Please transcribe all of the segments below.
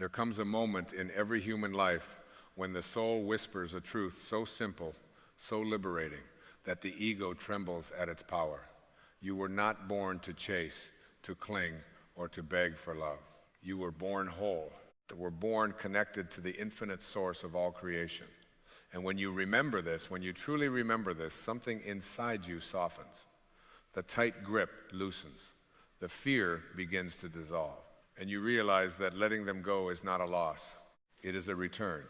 There comes a moment in every human life when the soul whispers a truth so simple, so liberating, that the ego trembles at its power. You were not born to chase, to cling, or to beg for love. You were born whole. You were born connected to the infinite source of all creation. And when you remember this, when you truly remember this, something inside you softens. The tight grip loosens. The fear begins to dissolve. And you realize that letting them go is not a loss. It is a return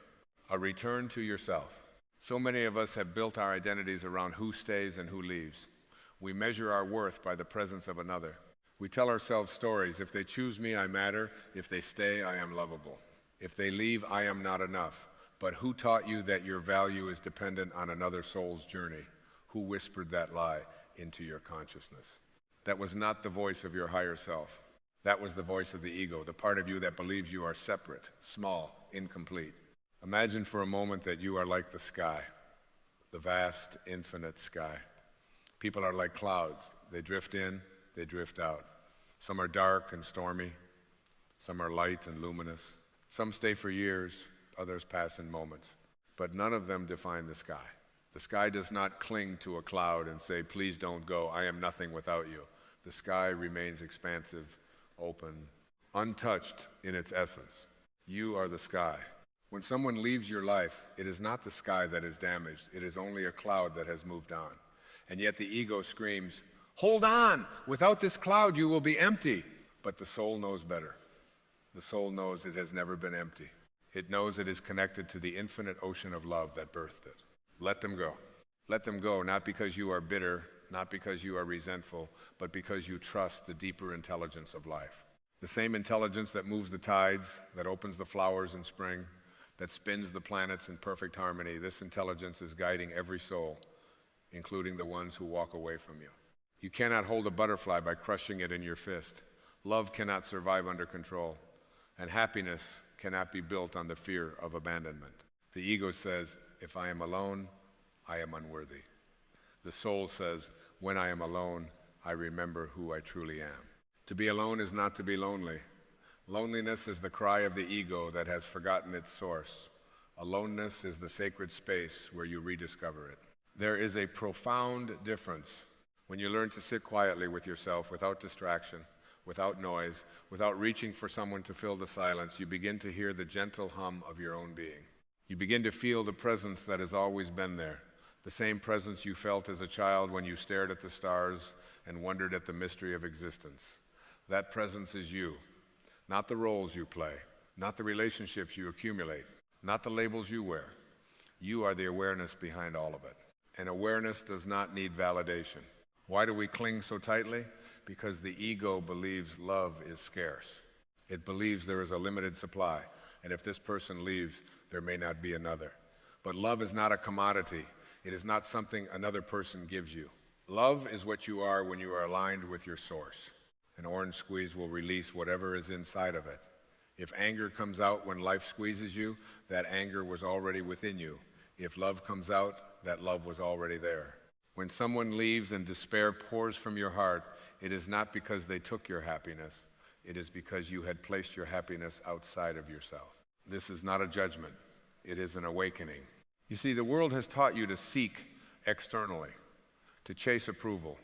to yourself. So many of us have built our identities around who stays and who leaves. We measure our worth by the presence of another. We tell ourselves stories. If they choose me, I matter. If they stay, I am lovable. If they leave, I am not enough. But who taught you that your value is dependent on another soul's journey? Who whispered that lie into your consciousness? That was not the voice of your higher self. That was the voice of the ego, the part of you that believes you are separate, small, incomplete. Imagine for a moment that you are like the sky, the vast, infinite sky. People are like clouds. They drift in, they drift out. Some are dark and stormy. Some are light and luminous. Some stay for years, others pass in moments. But none of them define the sky. The sky does not cling to a cloud and say, please don't go, I am nothing without you. The sky remains expansive, open, untouched in its essence. You are the sky. When someone leaves your life, it is not the sky that is damaged. It is only a cloud that has moved on. And yet the ego screams, hold on! Without this cloud, you will be empty. But the soul knows better. The soul knows it has never been empty. It knows it is connected to the infinite ocean of love that birthed it. Let them go. Let them go, not because you are bitter, not because you are resentful, but because you trust the deeper intelligence of life. The same intelligence that moves the tides, that opens the flowers in spring, that spins the planets in perfect harmony. This intelligence is guiding every soul, including the ones who walk away from you. You cannot hold a butterfly by crushing it in your fist. Love cannot survive under control, and happiness cannot be built on the fear of abandonment. The ego says, if I am alone, I am unworthy. The soul says, when I am alone, I remember who I truly am. To be alone is not to be lonely. Loneliness is the cry of the ego that has forgotten its source. Aloneness is the sacred space where you rediscover it. There is a profound difference when you learn to sit quietly with yourself without distraction, without noise, without reaching for someone to fill the silence. You begin to hear the gentle hum of your own being. You begin to feel the presence that has always been there, the same presence you felt as a child when you stared at the stars and wondered at the mystery of existence. That presence is you, not the roles you play, not the relationships you accumulate, not the labels you wear. You are the awareness behind all of it. And awareness does not need validation. Why do we cling so tightly? Because the ego believes love is scarce. It believes there is a limited supply, and if this person leaves, there may not be another. But love is not a commodity. It is not something another person gives you. Love is what you are when you are aligned with your source. An orange squeeze will release whatever is inside of it. If anger comes out when life squeezes you, that anger was already within you. If love comes out, that love was already there. When someone leaves and despair pours from your heart, it is not because they took your happiness. It is because you had placed your happiness outside of yourself. This is not a judgment. It is an awakening. You see, the world has taught you to seek externally, to chase approval,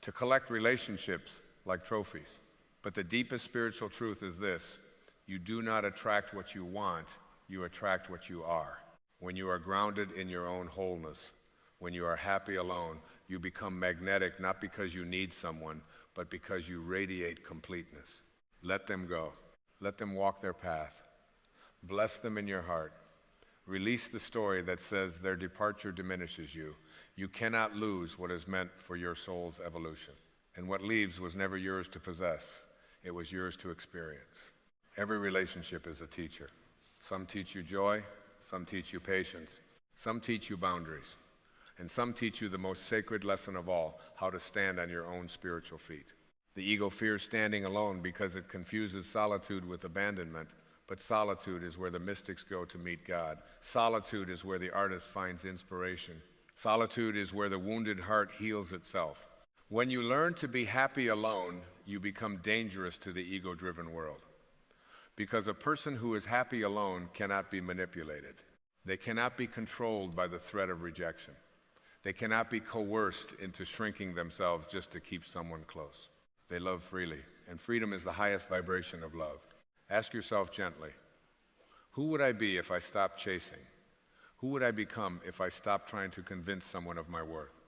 to collect relationships like trophies. But the deepest spiritual truth is this: you do not attract what you want, you attract what you are. When you are grounded in your own wholeness, when you are happy alone, you become magnetic not because you need someone, but because you radiate completeness. Let them go. Let them walk their path. Bless them in your heart. Release the story that says their departure diminishes you. You cannot lose what is meant for your soul's evolution. And what leaves was never yours to possess. It was yours to experience. Every relationship is a teacher. Some teach you joy, some teach you patience, some teach you boundaries, and some teach you the most sacred lesson of all, how to stand on your own spiritual feet. The ego fears standing alone because it confuses solitude with abandonment, but solitude is where the mystics go to meet God. Solitude is where the artist finds inspiration. Solitude is where the wounded heart heals itself. When you learn to be happy alone, you become dangerous to the ego-driven world. Because a person who is happy alone cannot be manipulated. They cannot be controlled by the threat of rejection. They cannot be coerced into shrinking themselves just to keep someone close. They love freely, and freedom is the highest vibration of love. Ask yourself gently, who would I be if I stopped chasing? Who would I become if I stopped trying to convince someone of my worth?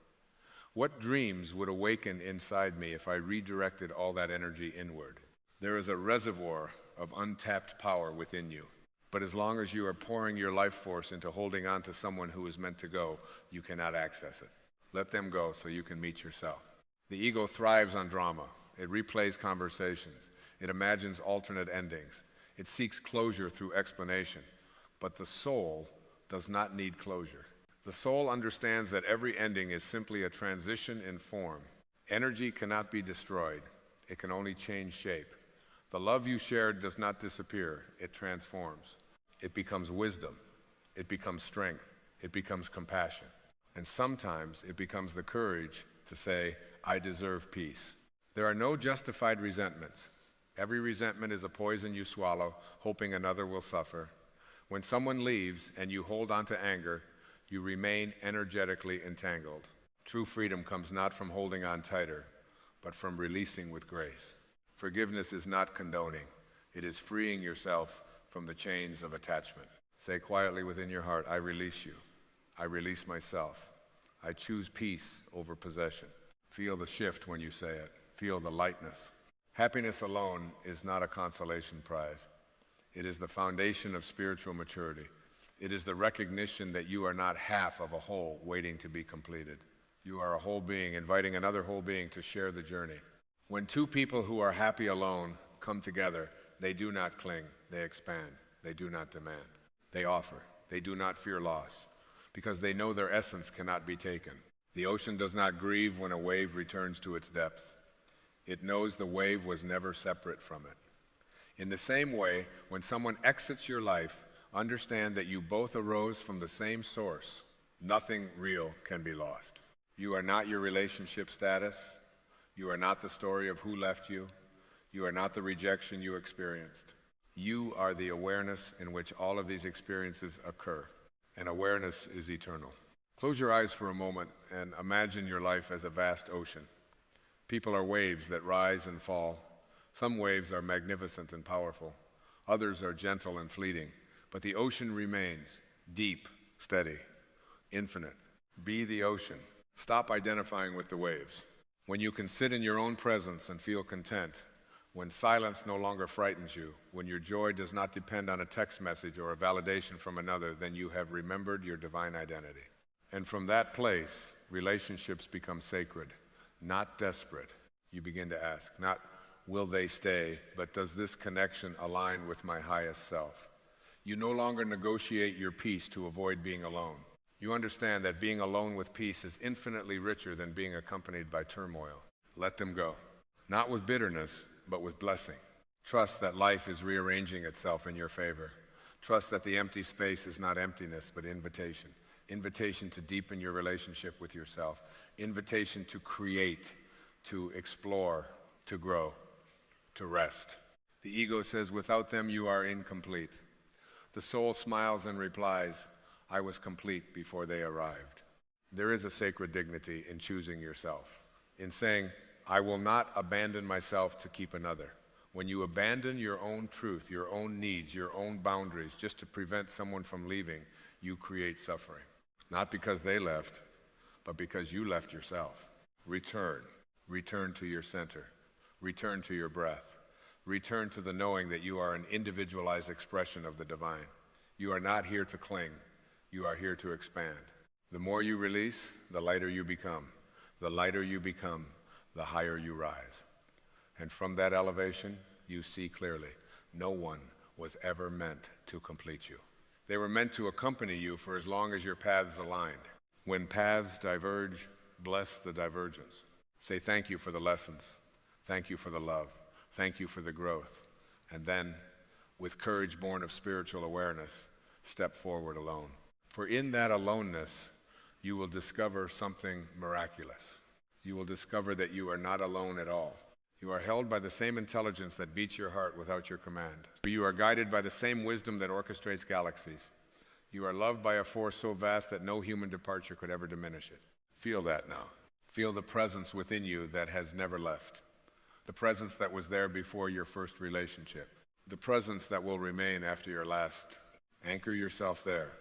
What dreams would awaken inside me if I redirected all that energy inward? There is a reservoir of untapped power within you. But as long as you are pouring your life force into holding on to someone who is meant to go, you cannot access it. Let them go so you can meet yourself. The ego thrives on drama. It replays conversations. It imagines alternate endings. It seeks closure through explanation. But the soul does not need closure. The soul understands that every ending is simply a transition in form. Energy cannot be destroyed. It can only change shape. The love you shared does not disappear. It transforms. It becomes wisdom. It becomes strength. It becomes compassion. And sometimes it becomes the courage to say, I deserve peace. There are no justified resentments. Every resentment is a poison you swallow, hoping another will suffer. When someone leaves and you hold on to anger, you remain energetically entangled. True freedom comes not from holding on tighter, but from releasing with grace. Forgiveness is not condoning. It is freeing yourself from the chains of attachment. Say quietly within your heart, I release you. I release myself. I choose peace over possession. Feel the shift when you say it. Feel the lightness. Happiness alone is not a consolation prize. It is the foundation of spiritual maturity. It is the recognition that you are not half of a whole waiting to be completed. You are a whole being, inviting another whole being to share the journey. When two people who are happy alone come together, they do not cling, they expand, they do not demand. They offer, they do not fear loss, because they know their essence cannot be taken. The ocean does not grieve when a wave returns to its depth. It knows the wave was never separate from it. In the same way, when someone exits your life, understand that you both arose from the same source. Nothing real can be lost. You are not your relationship status. You are not the story of who left you. You are not the rejection you experienced. You are the awareness in which all of these experiences occur, and awareness is eternal. Close your eyes for a moment and imagine your life as a vast ocean. People are waves that rise and fall. Some waves are magnificent and powerful. Others are gentle and fleeting. But the ocean remains deep, steady, infinite. Be the ocean. Stop identifying with the waves. When you can sit in your own presence and feel content, when silence no longer frightens you, when your joy does not depend on a text message or a validation from another, then you have remembered your divine identity. And from that place, relationships become sacred, not desperate. You begin to ask, not will they stay, but does this connection align with my highest self? You no longer negotiate your peace to avoid being alone. You understand that being alone with peace is infinitely richer than being accompanied by turmoil. Let them go, not with bitterness, but with blessing. Trust that life is rearranging itself in your favor. Trust that the empty space is not emptiness, but invitation. Invitation to deepen your relationship with yourself. Invitation to create, to explore, to grow, to rest. The ego says, without them you are incomplete. The soul smiles and replies, I was complete before they arrived. There is a sacred dignity in choosing yourself, in saying, I will not abandon myself to keep another. When you abandon your own truth, your own needs, your own boundaries, just to prevent someone from leaving, you create suffering. Not because they left, but because you left yourself. Return. Return to your center. Return to your breath. Return to the knowing that you are an individualized expression of the divine. You are not here to cling. You are here to expand. The more you release, the lighter you become. The lighter you become, the higher you rise. And from that elevation, you see clearly, no one was ever meant to complete you. They were meant to accompany you for as long as your paths aligned. When paths diverge, bless the divergence. Say thank you for the lessons. Thank you for the love. Thank you for the growth. And then, with courage born of spiritual awareness, step forward alone. For in that aloneness, you will discover something miraculous. You will discover that you are not alone at all. You are held by the same intelligence that beats your heart without your command. You are guided by the same wisdom that orchestrates galaxies. You are loved by a force so vast that no human departure could ever diminish it. Feel that now. Feel the presence within you that has never left. The presence that was there before your first relationship. The presence that will remain after your last. Anchor yourself there.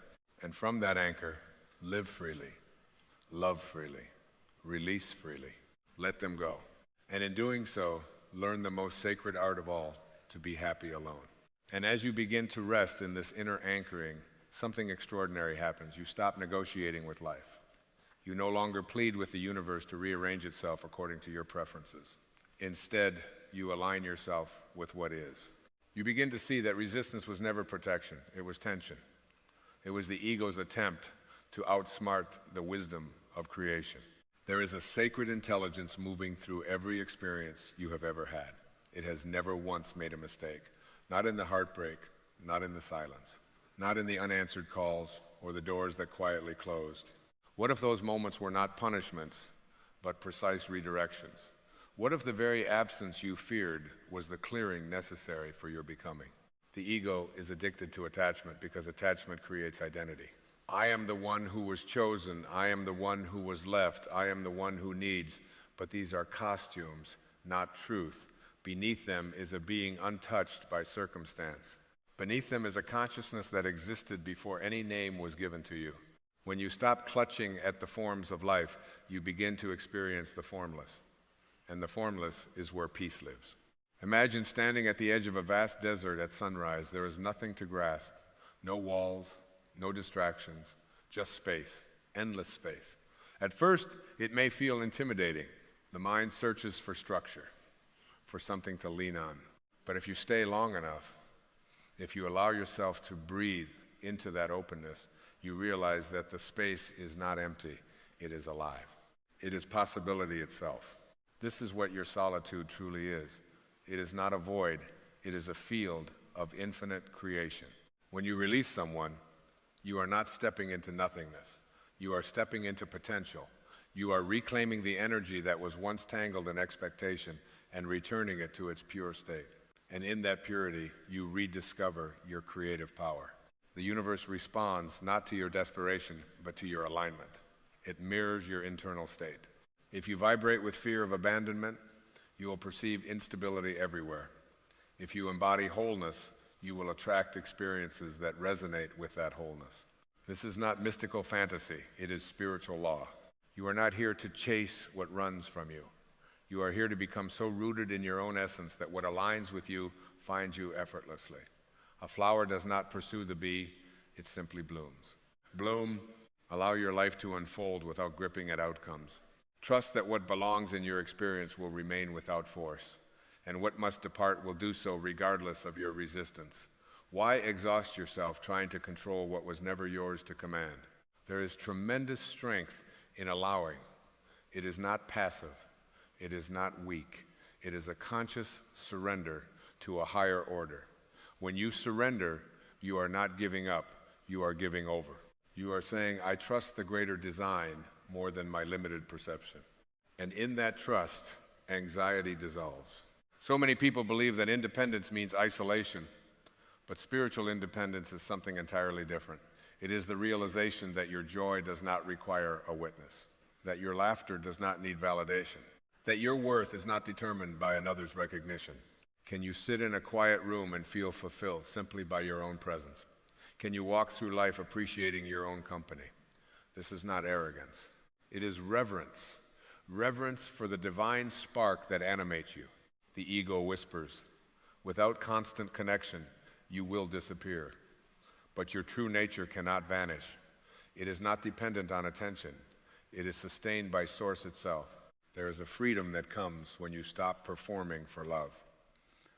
And from that anchor, live freely, love freely, release freely. Let them go. And in doing so, learn the most sacred art of all, to be happy alone. And as you begin to rest in this inner anchoring, something extraordinary happens. You stop negotiating with life. You no longer plead with the universe to rearrange itself according to your preferences. Instead, you align yourself with what is. You begin to see that resistance was never protection, it was tension. It was the ego's attempt to outsmart the wisdom of creation. There is a sacred intelligence moving through every experience you have ever had. It has never once made a mistake. Not in the heartbreak, not in the silence, not in the unanswered calls or the doors that quietly closed. What if those moments were not punishments, but precise redirections? What if the very absence you feared was the clearing necessary for your becoming? The ego is addicted to attachment because attachment creates identity. I am the one who was chosen. I am the one who was left. I am the one who needs. But these are costumes, not truth. Beneath them is a being untouched by circumstance. Beneath them is a consciousness that existed before any name was given to you. When you stop clutching at the forms of life, you begin to experience the formless. And the formless is where peace lives. Imagine standing at the edge of a vast desert at sunrise. There is nothing to grasp, no walls, no distractions, just space, endless space. At first, it may feel intimidating. The mind searches for structure, for something to lean on. But if you stay long enough, if you allow yourself to breathe into that openness, you realize that the space is not empty, it is alive. It is possibility itself. This is what your solitude truly is. It is not a void, it is a field of infinite creation. When you release someone, you are not stepping into nothingness. You are stepping into potential. You are reclaiming the energy that was once tangled in expectation and returning it to its pure state. And in that purity, you rediscover your creative power. The universe responds not to your desperation, but to your alignment. It mirrors your internal state. If you vibrate with fear of abandonment, you will perceive instability everywhere. If you embody wholeness, you will attract experiences that resonate with that wholeness. This is not mystical fantasy, it is spiritual law. You are not here to chase what runs from you. You are here to become so rooted in your own essence that what aligns with you finds you effortlessly. A flower does not pursue the bee, it simply blooms. Bloom, allow your life to unfold without gripping at outcomes. Trust that what belongs in your experience will remain without force, and what must depart will do so regardless of your resistance. Why exhaust yourself trying to control what was never yours to command? There is tremendous strength in allowing. It is not passive. It is not weak. It is a conscious surrender to a higher order. When you surrender, you are not giving up. You are giving over. You are saying, I trust the greater design more than my limited perception. And in that trust, anxiety dissolves. So many people believe that independence means isolation, but spiritual independence is something entirely different. It is the realization that your joy does not require a witness, that your laughter does not need validation, that your worth is not determined by another's recognition. Can you sit in a quiet room and feel fulfilled simply by your own presence? Can you walk through life appreciating your own company? This is not arrogance. It is reverence. Reverence for the divine spark that animates you. The ego whispers, without constant connection, you will disappear. But your true nature cannot vanish. It is not dependent on attention. It is sustained by source itself. There is a freedom that comes when you stop performing for love.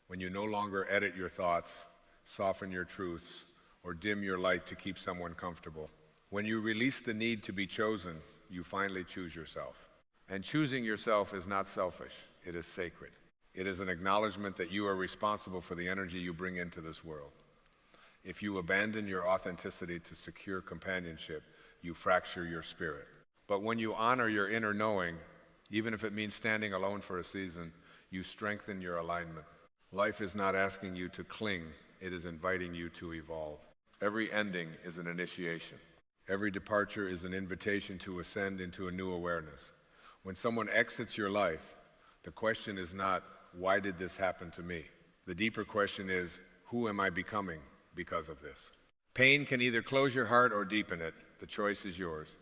When you no longer edit your thoughts, soften your truths, or dim your light to keep someone comfortable. When you release the need to be chosen, you finally choose yourself. And choosing yourself is not selfish, it is sacred. It is an acknowledgement that you are responsible for the energy you bring into this world. If you abandon your authenticity to secure companionship, you fracture your spirit. But when you honor your inner knowing, even if it means standing alone for a season, You strengthen your alignment. Life is not asking you to cling, it is inviting you to evolve. Every ending is an initiation. Every departure is an invitation to ascend into a new awareness. When someone exits your life, the question is not, why did this happen to me? The deeper question is, who am I becoming because of this? Pain can either close your heart or deepen it. The choice is yours.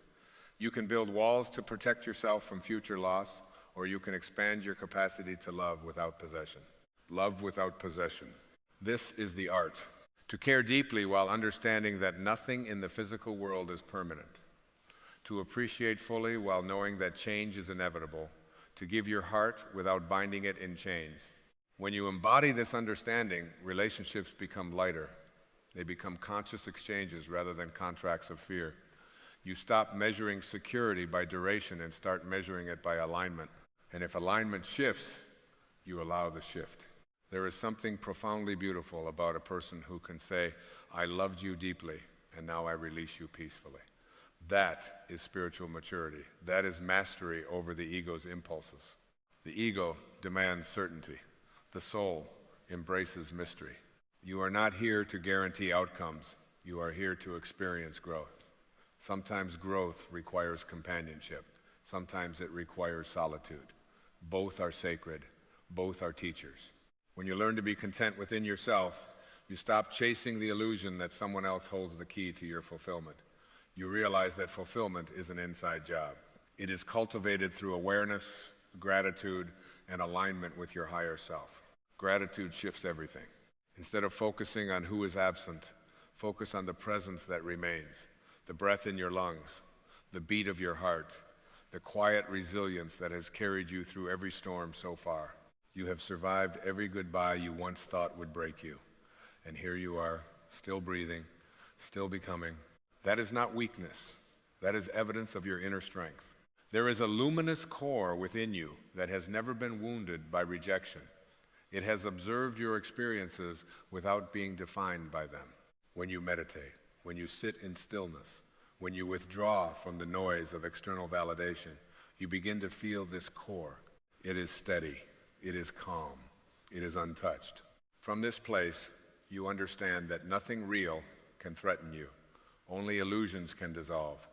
You can build walls to protect yourself from future loss, or you can expand your capacity to love without possession. Love without possession. This is the art. To care deeply while understanding that nothing in the physical world is permanent. To appreciate fully while knowing that change is inevitable. To give your heart without binding it in chains. When you embody this understanding, relationships become lighter. They become conscious exchanges rather than contracts of fear. You stop measuring security by duration and start measuring it by alignment. And if alignment shifts, you allow the shift. There is something profoundly beautiful about a person who can say, I loved you deeply, and now I release you peacefully. That is spiritual maturity. That is mastery over the ego's impulses. The ego demands certainty. The soul embraces mystery. You are not here to guarantee outcomes. You are here to experience growth. Sometimes growth requires companionship. Sometimes it requires solitude. Both are sacred. Both are teachers. When you learn to be content within yourself, you stop chasing the illusion that someone else holds the key to your fulfillment. You realize that fulfillment is an inside job. It is cultivated through awareness, gratitude, and alignment with your higher self. Gratitude shifts everything. Instead of focusing on who is absent, focus on the presence that remains, the breath in your lungs, the beat of your heart, the quiet resilience that has carried you through every storm so far. You have survived every goodbye you once thought would break you. And here you are, still breathing, still becoming. That is not weakness. That is evidence of your inner strength. There is a luminous core within you that has never been wounded by rejection. It has observed your experiences without being defined by them. When you meditate, when you sit in stillness, when you withdraw from the noise of external validation, you begin to feel this core. It is steady. It is calm. It is untouched. From this place, you understand that nothing real can threaten you. Only illusions can dissolve.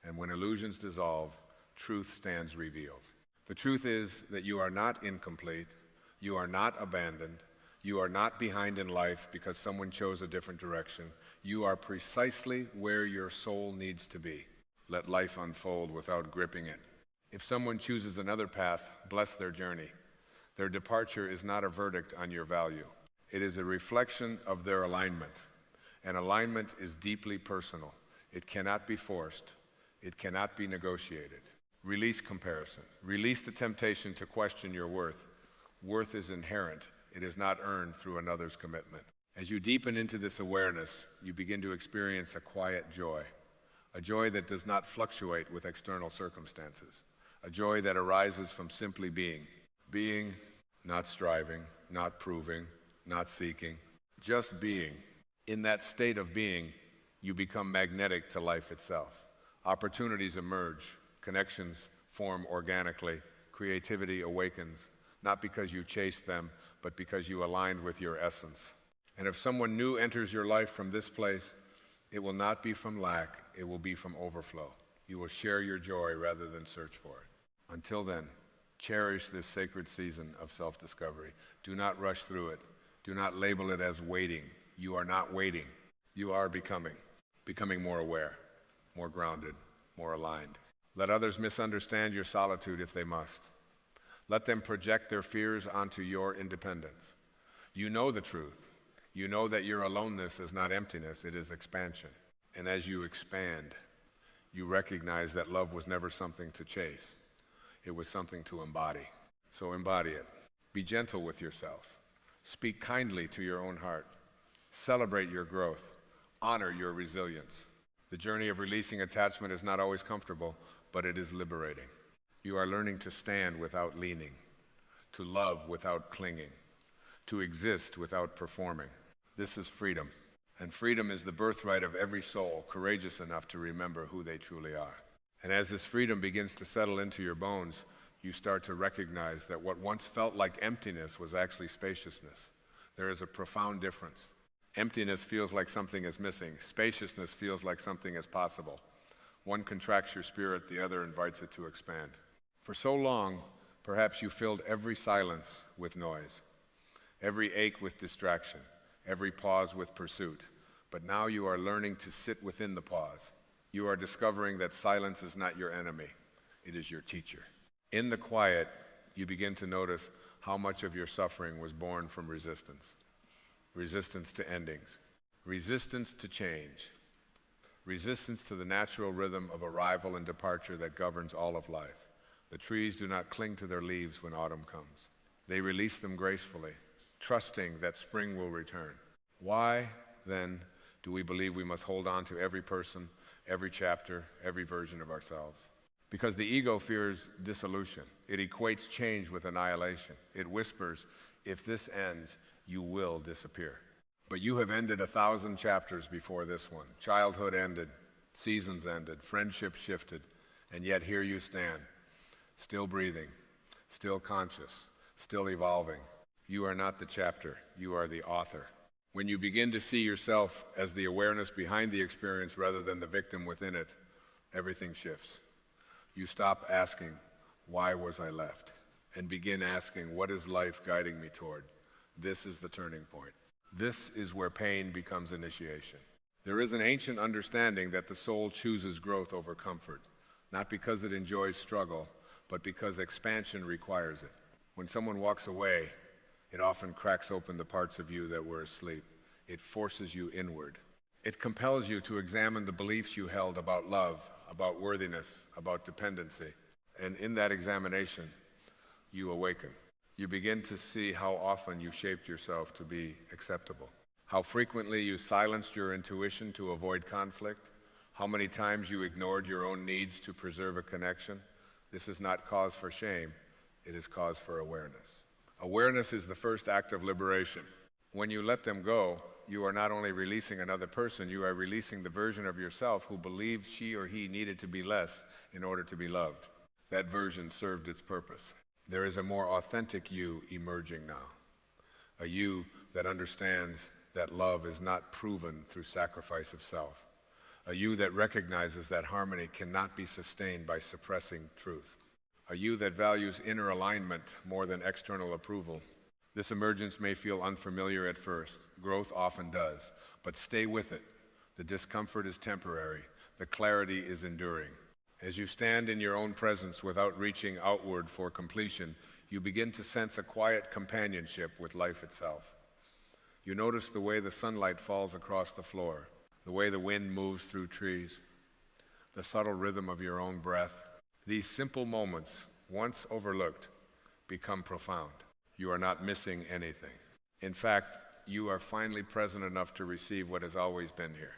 And when illusions dissolve, truth stands revealed. The truth is that you are not incomplete. You are not abandoned. You are not behind in life because someone chose a different direction. You are precisely where your soul needs to be. Let life unfold without gripping it. If someone chooses another path, bless their journey. Their departure is not a verdict on your value. It is a reflection of their alignment. And alignment is deeply personal. It cannot be forced. It cannot be negotiated. Release comparison. Release the temptation to question your worth. Worth is inherent. It is not earned through another's commitment. As you deepen into this awareness, you begin to experience a quiet joy. A joy that does not fluctuate with external circumstances. A joy that arises from simply being. Being, not striving, not proving, not seeking, just being. In that state of being, you become magnetic to life itself. Opportunities emerge, connections form organically, creativity awakens, not because you chased them, but because you aligned with your essence. And if someone new enters your life from this place, it will not be from lack, it will be from overflow. You will share your joy rather than search for it. Until then, cherish this sacred season of self-discovery. Do not rush through it. Do not label it as waiting. You are not waiting. You are becoming more aware, more grounded, more aligned. Let others misunderstand your solitude if they must. Let them project their fears onto your independence. You know the truth. You know that your aloneness is not emptiness, it is expansion. And as you expand, you recognize that love was never something to chase. It was something to embody. So embody it. Be gentle with yourself. Speak kindly to your own heart. Celebrate your growth. Honor your resilience. The journey of releasing attachment is not always comfortable, but it is liberating. You are learning to stand without leaning, to love without clinging, to exist without performing. This is freedom. And freedom is the birthright of every soul courageous enough to remember who they truly are. And as this freedom begins to settle into your bones, you start to recognize that what once felt like emptiness was actually spaciousness. There is a profound difference. Emptiness feels like something is missing. Spaciousness feels like something is possible. One contracts your spirit, the other invites it to expand. For so long, perhaps you filled every silence with noise, every ache with distraction, every pause with pursuit. But now you are learning to sit within the pause. You are discovering that silence is not your enemy, it is your teacher. In the quiet, you begin to notice how much of your suffering was born from resistance. Resistance to endings, resistance to change, resistance to the natural rhythm of arrival and departure that governs all of life. The trees do not cling to their leaves when autumn comes. They release them gracefully, trusting that spring will return. Why, then, do we believe we must hold on to every person, every chapter, every version of ourselves? Because the ego fears dissolution. It equates change with annihilation. It whispers, if this ends, you will disappear. But you have ended 1,000 chapters before this one. Childhood ended, seasons ended, friendship shifted, and yet here you stand, still breathing, still conscious, still evolving. You are not the chapter, you are the author. When you begin to see yourself as the awareness behind the experience rather than the victim within it, everything shifts. You stop asking, why was I left? And begin asking, what is life guiding me toward? This is the turning point. This is where pain becomes initiation. There is an ancient understanding that the soul chooses growth over comfort, not because it enjoys struggle, but because expansion requires it. When someone walks away, it often cracks open the parts of you that were asleep. It forces you inward. It compels you to examine the beliefs you held about love, about worthiness, about dependency. And in that examination, you awaken. You begin to see how often you shaped yourself to be acceptable, how frequently you silenced your intuition to avoid conflict, how many times you ignored your own needs to preserve a connection. This is not cause for shame, it is cause for awareness. Awareness is the first act of liberation. When you let them go, you are not only releasing another person, you are releasing the version of yourself who believed she or he needed to be less in order to be loved. That version served its purpose. There is a more authentic you emerging now, a you that understands that love is not proven through sacrifice of self, a you that recognizes that harmony cannot be sustained by suppressing truth, a you that values inner alignment more than external approval. This emergence may feel unfamiliar at first. Growth often does, but stay with it. The discomfort is temporary. The clarity is enduring. As you stand in your own presence without reaching outward for completion, you begin to sense a quiet companionship with life itself. You notice the way the sunlight falls across the floor, the way the wind moves through trees, the subtle rhythm of your own breath. These simple moments, once overlooked, become profound. You are not missing anything. In fact, you are finally present enough to receive what has always been here.